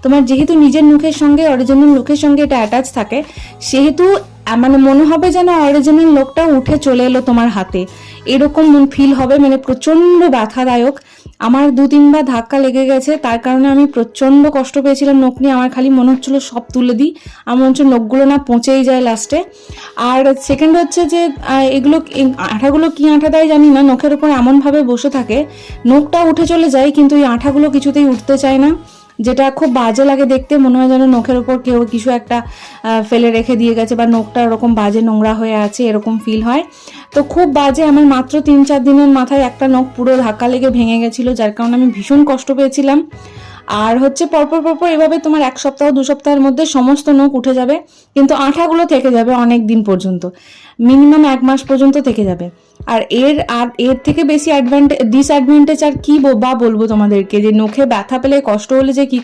তোমার যেহেতু নিজের নখের সঙ্গে অরিজিনাল নখের সঙ্গে এটা অ্যাটাচ থাকে, সেহেতু মানে মনে হবে যেন অরিজিনাল নখটা উঠে চলে এলো তোমার হাতে, এরকম ফিল হবে, মানে প্রচণ্ড ব্যথাদায়ক। আমার 2-3 বার ধাক্কা লেগে গেছে, তার কারণে আমি প্রচণ্ড কষ্ট পেয়েছিলাম নখ নিয়ে। আমার খালি মনে হচ্ছিলো সব তুলে দিই, আমার মনে হচ্ছে নখগুলো না পচেই যায় লাস্টে। আর সেকেন্ড হচ্ছে যে এগুলো আঠাগুলো কি আঠা দেয় জানি না, নখের উপর এমনভাবে বসে থাকে, নখটা উঠে চলে যায় কিন্তু এই আঠাগুলো কিছুতেই উঠতে চায় না, যেটা খুব বাজে লাগে দেখতে। মনে হয় যেন নখের উপর কেউ কিছু একটা ফেলে রেখে দিয়ে গেছে, বা নখটা ওরকম বাজে নোংরা হয়ে আছে, এরকম ফিল হয়। তো খুব বাজে। আমার মাত্র 3-4 দিনের মাথায় একটা নখ পুরো ধাক্কা লেগে ভেঙে গেছিলো, যার কারণে আমি ভীষণ কষ্ট পেয়েছিলাম। আর হচ্ছে পরপর এভাবে তোমার 1 সপ্তাহ 2 সপ্তাহের মধ্যে সমস্ত নখ উঠে যাবে, কিন্তু আঠাগুলো থেকে যাবে অনেক দিন পর্যন্ত, মিনিমাম 1 মাস পর্যন্ত থেকে যাবে। আর এর থেকে বেশি ডিসঅ্যাডভান্টেজ আর কি বলবো তোমাদেরকে, যে নখে ব্যথা পেলে কষ্ট হলে যে কি